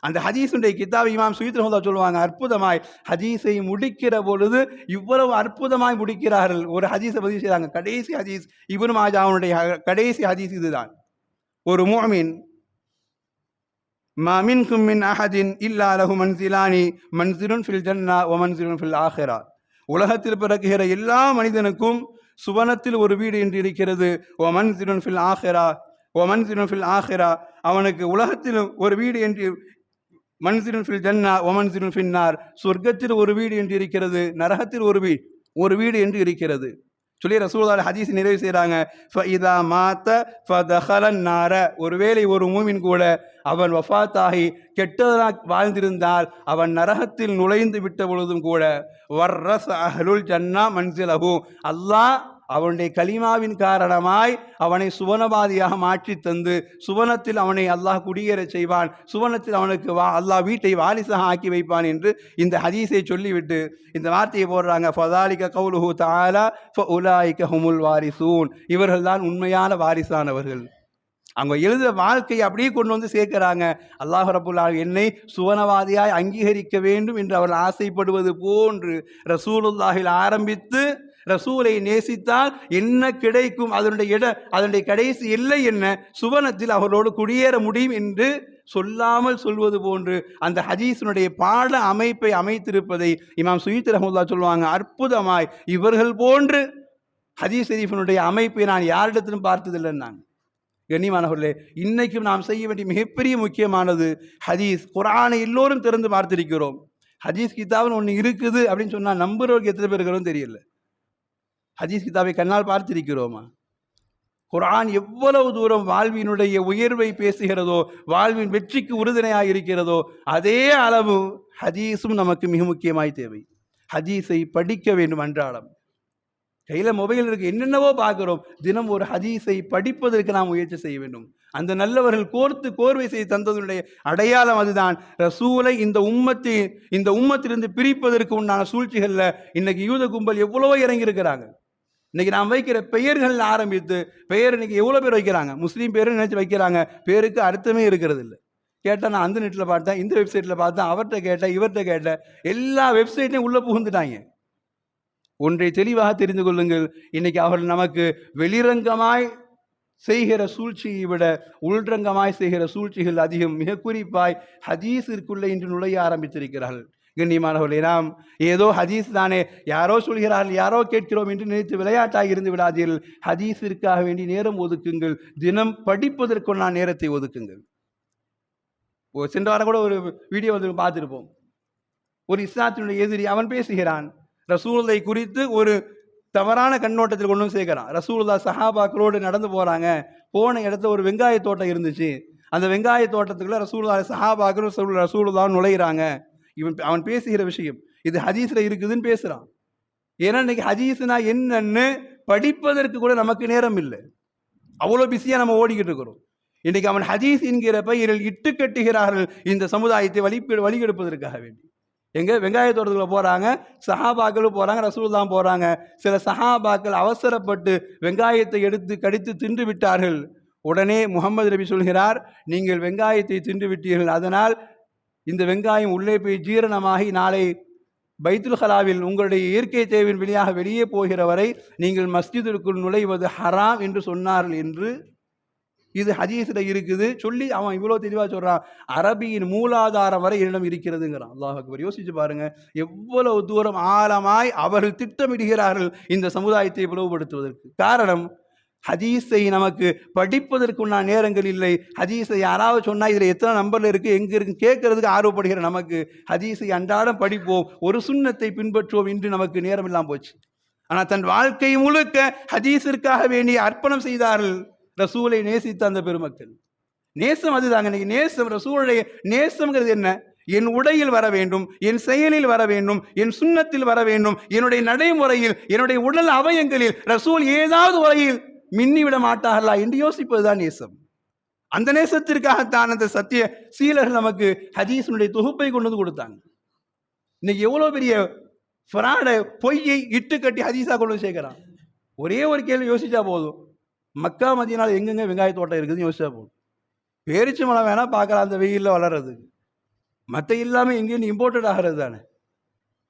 அந்த ஹதீஸுடைய கிதாப் இமாம் சுயூத்தி ரஹ்மத்துல்லாஹ் சொல்லுவாங்க, அற்புதமாய் ஹதீஸை முடிக்கிற பொழுது இவ்வளவு அற்புதமாய் முடிக்கிறார்கள். ஒரு ஹதீஸை பதிவு செய்கிறாங்க, கடைசி ஹதீஸ் இப்னு மாஜாவுடைய கடைசி ஹதீஸ் இதுதான். ஒரு முஃமின், மா மின்கும் மின் அஹதின் இல்லா லஹு மன்சிலானி மன்சிலுன் ஃபில் ஜன்னா வ மன்சிலுன் ஃபில் ஆஹிரா. உலகத்தில் பிறக்குகிற எல்லா மனிதனுக்கும் சுவனத்தில் ஒரு வீடு என்று இருக்கிறது. வ மன்சிலுன் ஃபில் ஆஹிரா, அவனுக்கு உலகத்தில் ஒரு வீடு என்று, மன்சிலுன் ஃபில் ஜன்னா வ மன்சிலுன் ஃபின்னார், சொர்க்கத்தில் ஒரு வீடு என்று இருக்கிறது, நரகத்தில் ஒரு வீடு என்று இருக்கிறது சொல்லி ரசூலுல்லாஹ் ஹதீஸ் நிறைவு செய்கிறாங்க. ஃபஇதா மாத்த ஃபதஹலன் நார, ஒருவேளை ஒரு மூமின் கூட அவன் வஃபாத்தாகி கெட்டதாக வாழ்ந்திருந்தால் அவன் நரகத்தில் நுழைந்து விட்ட பொழுதும் கூட வர்ரஸ அஹ்லுல் ஜன்னா மன்சிலஹு, அல்லாஹ் அவனுடைய கலிமாவின் காரணமாய் அவனை சுவனவாதியாக மாற்றி தந்து சுவனத்தில் அவனை அல்லாஹ் குடியேறச் செய்வான், சுவனத்தில் அவனுக்கு அல்லாஹ் வீட்டை வாரிசாக ஆக்கி வைப்பான் என்று இந்த ஹதீஸை சொல்லிவிட்டு இந்த வார்த்தையை போடுறாங்க, ஃபதாலிக கௌலுஹு தஆலா ஃபஉலாயிக ஹுமுல் வாரிசூன், இவர்கள் தான் உண்மையான வாரிசானவர்கள். அவங்க எழுத வாழ்க்கையை அப்படியே கொண்டு வந்து சேர்க்கிறாங்க. அல்லாஹ் ரப்புல் ஆலமீன் என்னை சுவனவாதியாய் அங்கீகரிக்க வேண்டும் என்று அவர்கள் ஆசைப்படுவது போன்று ரசூலுல்லாஹில் ஆரம்பித்து ரசூலை நேசித்தால் என்ன கிடைக்கும், அதனுடைய கடைசி எல்லை என்ன, சுவனத்தில் அவர்களோடு குடியேற முடியும் என்று சொல்லாமல் சொல்வது போன்று அந்த ஹதீஸினுடைய பாட அமைப்பை அமைத்திருப்பதை இமாம் சுயூத்தி ரஹ்மத்துல்லாஹ் சொல்லுவாங்க, அற்புதமாய் இவர்கள் போன்று ஹதீஸ் ஷரீஃபினுடைய அமைப்பை நான் யாரிடத்திலும் பார்த்ததில்லைன்னாங்க. கண்ணியமானவர்களே, இன்னைக்கும் நாம் செய்ய வேண்டிய மிகப்பெரிய முக்கியமானது ஹதீஸ். குர்ஆனை எல்லோரும் திறந்து பார்த்திருக்கிறோம், ஹதீஸ் கிதாப்னு ஒன்று இருக்குது அப்படின்னு சொன்னால் நம்புறவருக்கு எத்தனை பேர் இருக்கிறோம் தெரியல. ஹதீஸ் கிதாபை கண்ணால் பார்த்திருக்கிறோமா? குர்ஆன் எவ்வளவு தூரம் வாழ்வினுடைய உயர்வை பேசுகிறதோ, வாழ்வின் வெற்றிக்கு உறுதுணையாக இருக்கிறதோ, அதே அளவு ஹதீஸும் நமக்கு மிக முக்கியமாய் தேவை. ஹதீஸை படிக்க வேண்டும் அன்றாடம். கையில் மொபைல் இருக்கு, என்னென்னவோ பார்க்குறோம். தினம் ஒரு ஹதீஸை படிப்பதற்கு நாம் முயற்சி செய்ய வேண்டும். அந்த நல்லவர்கள் கோர்வை செய்து தந்ததனுடைய அடையாளம் அதுதான். ரசூலை இந்த உம்மத்திலிருந்து பிரிப்பதற்கு உண்டான சூழ்ச்சிகளில் இன்னைக்கு யூத கும்பல் எவ்வளவோ இறங்கி இருக்கிறாங்க. இன்னைக்கு நாம் வைக்கிற பெயர்கள் ஆரம்பித்து பெயர் இன்னைக்கு எவ்வளோ பேர் வைக்கிறாங்க, முஸ்லீம் பேர் நினைச்சு வைக்கிறாங்க. பேருக்கு அர்த்தமே இருக்கிறது இல்லை. கேட்டால் நான் அந்த நெட்டில் பார்த்தேன், இந்த வெப்சைட்டில் பார்த்தேன், அவர்கிட்ட கேட்டேன், இவர்கிட்ட கேட்டேன், எல்லா வெப்சைட்லையும் உள்ளே புகுந்துட்டாங்க. ஒன்றை தெளிவாக தெரிந்து கொள்ளுங்கள், இன்னைக்கு அவர்கள் நமக்கு வெளிரங்கமாய் செய்கிற சூழ்ச்சியை விட உள்ரங்கமாய் செய்கிற சூழ்ச்சிகள் அதிகம். மிக குறிப்பாய் ஹதீஸிற்குள்ளே இன்று நுழைய ஆரம்பித்திருக்கிறார்கள். கண்ணியமானவர்களே, நாம் ஏதோ ஹதீஸ் தானே, யாரோ சொல்கிறார்கள், யாரோ கேட்கிறோம் என்று நினைத்து விளையாட்டாக இருந்து விடாதீர்கள். ஹதீஸிற்காக வேண்டி நேரம் ஒதுக்குங்கள். தினம் படிப்பதற்குள்ள நேரத்தை ஒதுக்குங்கள். சென்ற வாரம் கூட ஒரு வீடியோ வந்து பார்த்துருப்போம். ஒரு இஸ்லாத்தினுடைய எதிரி அவன் பேசுகிறான், ரசூலுல்லாஹை குறித்து ஒரு தவறான கண்ணோட்டத்தில் கொண்டு வந்து சேர்க்கிறான். ரசூலுல்லாஹ் சஹாபாக்களோடு நடந்து போகிறாங்க, போன இடத்துல ஒரு வெங்காய தோட்டம் இருந்துச்சு. அந்த வெங்காய தோட்டத்துக்குள்ள ரசூலுல்லாஹ் சஹாபாக்கள் ரசூலுல்லாஹ் நுழைகிறாங்க. அவன் பேசுகிற விஷயம் இது ஹதீஸில் இருக்குதுன்னு பேசுகிறான். ஏன்னா இன்னைக்கு ஹதீஸ்னா என்னன்னு படிப்பதற்கு கூட நமக்கு நேரம் இல்லை. அவ்வளோ பிஸியாக நம்ம ஓடிக்கிட்டு இருக்கிறோம். இன்னைக்கு அவன் ஹதீஸ் என்கிற பெயரில் இட்டு கட்டுகிறார்கள் இந்த சமுதாயத்தை வழிகெடுப்பதற்காக வேண்டி. எங்க வெங்காய தோட்டத்துக்குள்ள போறாங்க, சஹாபாக்களும் போறாங்க, ரசூலுல்லாஹ் போறாங்க. சில சஹாபாக்கள் அவசரப்பட்டு வெங்காயத்தை எடுத்து கடித்து தின்று விட்டார்கள். உடனே முகமது நபி சொல்கிறார், நீங்கள் வெங்காயத்தை தின்று விட்டீர்கள், அதனால் இந்த வெங்காயம் உள்ளே போய் ஜீரணமாகி நாளை பைத்துல் ஹலாவில் உங்களுடைய இயற்கை தேவையின் வழியாக வெளியே போகிற வரை நீங்கள் மஸ்ஜிதிற்குள் நுழைவது ஹராம் என்று சொன்னார்கள் என்று இது ஹதீஸில் இருக்குது சொல்லி அவன் இவ்வளோ தெளிவாக சொல்கிறான். அரபியின் மூலாதாரம் வரை என்னிடம் இருக்கிறதுங்கிறான். அல்லாஹ் அக்பர். யோசிச்சு பாருங்க, எவ்வளவு தூரம் ஆழமாய் அவர்கள் திட்டமிடுகிறார்கள் இந்த சமுதாயத்தை பிளவுபடுத்துவதற்கு. காரணம், ஹதீஸை நமக்கு படிப்பதற்குன்னா நேரங்கள் இல்லை. ஹதீஸை யாராவது சொன்னால் இதில் எத்தனை நம்பரில் இருக்குது, எங்கே இருக்குன்னு கேட்கறதுக்கு ஆர்வப்படுகிற நமக்கு ஹதீஸை அன்றாடம் படிப்போம், ஒரு சுன்னத்தை பின்பற்றுவோம் இன்று நமக்கு நேரம் இல்லாமல் போச்சு. ஆனால் தன் வாழ்க்கை முழுக்க ஹதீஸிற்காக வேண்டிய அர்ப்பணம் செய்தார்கள் ரசூலை நேசித்த அந்த பெருமக்கள். நேசம் அதுதாங்க. இன்னைக்கு நேசம், ரசூலுடைய நேசம்ங்கிறது என்ன? என் உடையில் வர வேண்டும், என் செயலில் வர வேண்டும், என் சுன்னத்தில் வர வேண்டும், என்னுடைய நடைமுறையில், என்னுடைய உடல் அவயங்களில் ரசூல் ஏதாவது வகையில் மின்னிவிட மாட்டார்களா என்று யோசிப்பதுதான் நேசம். அந்த நேசத்திற்காகத்தான் அந்த சத்திய சீலர்கள் நமக்கு ஹதீஸினுடைய தொகுப்பை கொண்டு வந்து கொடுத்தாங்க. இன்னைக்கு எவ்வளோ பெரிய ஃப்ராடை, பொய்யை இட்டு கட்டி ஹதீஸாக கொண்டு வந்து சேர்க்கிறான். ஒரே ஒரு கேள்வி யோசிச்சா போதும், மக்கா மதீனால எங்கெங்க வெங்காய தோட்டம் இருக்குதுன்னு யோசிச்சா போதும். பேரிச்சு மரம் வேணா பார்க்கலாம் அந்த வெயிலில் வளர்றதுக்கு, மற்ற இல்லாமல் எங்கேயும் இம்போர்ட்டட் ஆகிறது தானே.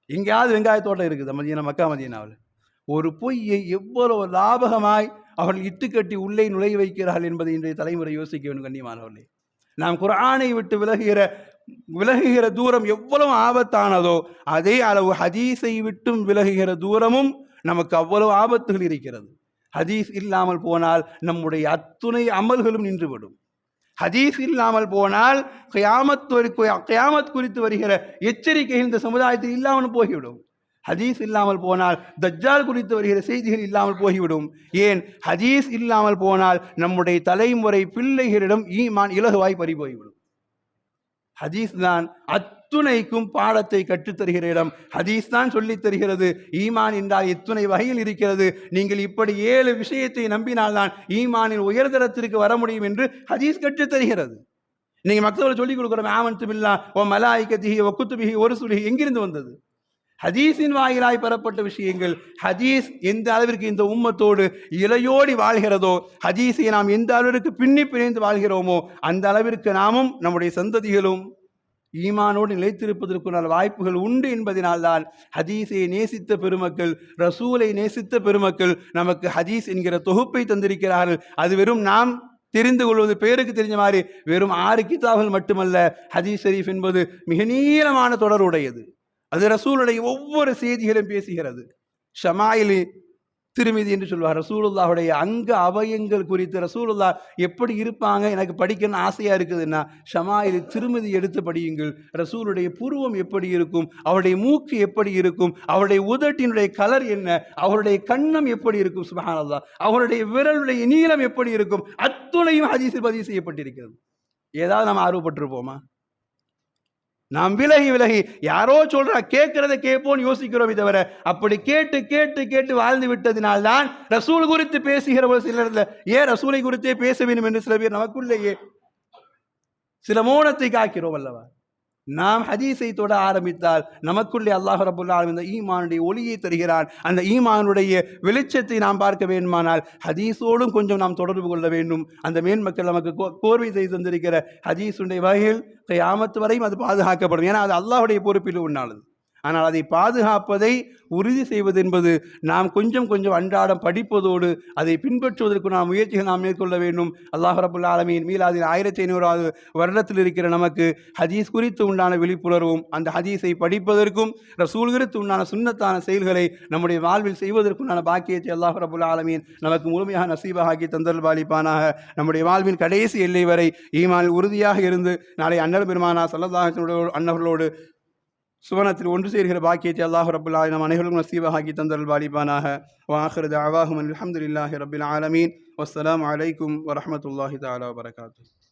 எங்கேயாவது வெங்காய தோட்டம் இருக்குது மக்கா மதீனாவில். ஒரு பொய்யை எவ்வளவு லாபகமாய் அவர்கள் இட்டுக்கட்டி உள்ளே நுழைய வைக்கிறார்கள் என்பதை இன்றைய தலைமுறை யோசிக்க வேண்டும். கண்ணியமானவர்களே, நாம் குர்ஆனை விட்டு விலகுகிற தூரம் எவ்வளவு ஆபத்தானதோ அதே அளவு ஹதீஸை விட்டும் விலகுகிற தூரமும் நமக்கு அவ்வளவு ஆபத்துகள் இருக்கிறது. ஹதீஸ் இல்லாமல் போனால் நம்முடைய அத்துணை அமல்களும் நின்றுவிடும். ஹதீஸ் இல்லாமல் போனால் கியாமத் குறித்து வருகிற எச்சரிக்கைகள் இந்த சமுதாயத்தில் இல்லாமல் போய்விடும். ஹதீஸ் இல்லாமல் போனால் தஜ்ஜால் குறித்து வருகிற செய்திகள் இல்லாமல் போய்விடும். ஏன், ஹதீஸ் இல்லாமல் போனால் நம்முடைய தலைமுறை பிள்ளைகளிடம் ஈமான் இலகுவாய் பறிபோய்விடும். ஹதீஸ் தான் அத்துணைக்கும் பாடத்தை கற்றுத்தருகிற இடம். ஹதீஸ் தான் சொல்லித் தருகிறது ஈமான் என்றால் எத்துணை வகையில் இருக்கிறது, நீங்கள் இப்படி 7 விஷயத்தை நம்பினால்தான் ஈமானின் உயர்தரத்திற்கு வர முடியும் என்று ஹதீஸ் கற்றுத்தருகிறது. நீங்க மக்களோட சொல்லிக் கொடுக்குறோம், ஆமன்து பில்லாஹ் வ மலாயிகத்திஹி வ குதுபிஹி வ ருசுலிஹி, எங்கிருந்து வந்தது? ஹதீஸின் வாயிலாய் பெறப்பட்ட விஷயங்கள். ஹதீஸ் எந்த அளவிற்கு இந்த உம்மத்தோடு இலையோடி வாழ்கிறதோ, ஹதீஸை நாம் எந்த அளவிற்கு பின்னி பிணைந்து வாழ்கிறோமோ அந்த அளவிற்கு நாமும் நம்முடைய சந்ததிகளும் ஈமானோடு நிலைத்திருப்பதற்குள்ள வாய்ப்புகள் உண்டு என்பதனால்தான் ஹதீஸை நேசித்த பெருமக்கள், ரசூலை நேசித்த பெருமக்கள் நமக்கு ஹதீஸ் என்கிற தொகுப்பை தந்திருக்கிறார்கள். அது வெறும் நாம் தெரிந்து கொள்வது பேருக்கு தெரிஞ்ச மாதிரி வெறும் 6 கிதாபுகள் மட்டுமல்ல. ஹதீஸ் ஷரீஃப் என்பது மிக நீளமான தொடருடையது. அது ரசூலுடைய ஒவ்வொரு செய்திகளும் பேசுகிறது. ஷமாயிலி திருமிதி என்று சொல்வார். ரசூலுல்லாஹுடைய அங்க அவயங்கள் குறித்து ரசூலுல்லாஹ் எப்படி இருப்பாங்க எனக்கு படிக்கணும்னு ஆசையாக இருக்குதுன்னா ஷமாயிலி திருமிதி எடுத்து படியுங்கள். ரசூலுடைய புருவம் எப்படி இருக்கும், அவருடைய மூக்கு எப்படி இருக்கும், அவருடைய உதட்டினுடைய கலர் என்ன, அவருடைய கண்ணம் எப்படி இருக்கும், சுப்ஹானல்லாஹ், அவருடைய விரலுடைய நீளம் எப்படி இருக்கும், அத்துணையும் ஹதீஸில் பதிவு செய்யப்பட்டிருக்கிறது. ஏதாவது நம்ம ஆர்வப்பட்டிருப்போமா? நாம் விலகி விலகி யாரோ சொல்றா கேட்கிறத கேட்போன்னு யோசிக்கிறோமே தவிர அப்படி கேட்டு கேட்டு கேட்டு வாழ்ந்து விட்டதினால்தான் ரசூல் குறித்து பேசுகிறவர்கள் சிலர் ஏன் ரசூலை குறித்தே பேச வேண்டும் என்று சில பேர் நமக்குள்ளேயே சில மௌனத்தை காக்கிறோம் அல்லவா. நாம் ஹதீஸை தொட ஆரம்பித்தால் நமக்குள்ளே அல்லாஹ் ரப்பல் ஆலமீன் இந்த ஈமானுடைய ஒளியை தருகிறான். அந்த ஈமானுடைய வெளிச்சத்தை நாம் பார்க்க வேண்டுமானால் ஹதீஸோடும் கொஞ்சம் நாம் தொடர்பு கொள்ள வேண்டும். அந்த மேன்மக்கள் நமக்கு கோர்வை செய்து தந்திருக்கிற ஹதீஸுடைய வகையில் கியாமத் வரையும் அது பாதுகாக்கப்படும். ஏன்னா அது அல்லாஹ்வுடைய பொறுப்பில் உண்டானது. ஆனால் அதை பாதுகாப்பதை உறுதி செய்வது என்பது நாம் கொஞ்சம் கொஞ்சம் அன்றாடம் படிப்பதோடு அதை பின்பற்றுவதற்கு நாம் முயற்சிகள் நாம் மேற்கொள்ள வேண்டும். அல்லாஹ் ரப்பல் ஆலமீன் மீலாதில் 1500வது வருடத்தில் இருக்கிற நமக்கு ஹதீஸ் குறித்து உண்டான விழிப்புணர்வும் அந்த ஹதீஸை படிப்பதற்கும் ரசூல் குறித்து உண்டான சுன்னத்தான செயல்களை நம்முடைய வாழ்வில் செய்வதற்குண்டான பாக்கியத்தை அல்லாஹ் ரப்பல் ஆலமீன் நமக்கு முழுமையாக நசீபாகி தந்தல் பாலிப்பானாக. நம்முடைய வாழ்வின் கடைசி எல்லை வரை ஈமானில் உறுதியாக இருந்து நாளை அண்ணல் பெருமானா ஸல்லல்லாஹு அலைஹி வஸல்லம் அன்னவர்களோடு சுவனத்தில் ஒன்று சேர்கிற பாக்கியத்தை அல்லாஹ் ரப்பல் ஆலமீன் நம் அனைவருக்கும் நசீபாகி தந்தல் பாலிப்பானாக. வஆகிரு தஅவாஹும் அல்ஹம்துலில்லாஹி ரப்பில் ஆலமீன். வஸ்ஸலாமு அலைக்கும் வரஹ்மத்துல்லாஹி தஆலா வபரகாத்துஹு.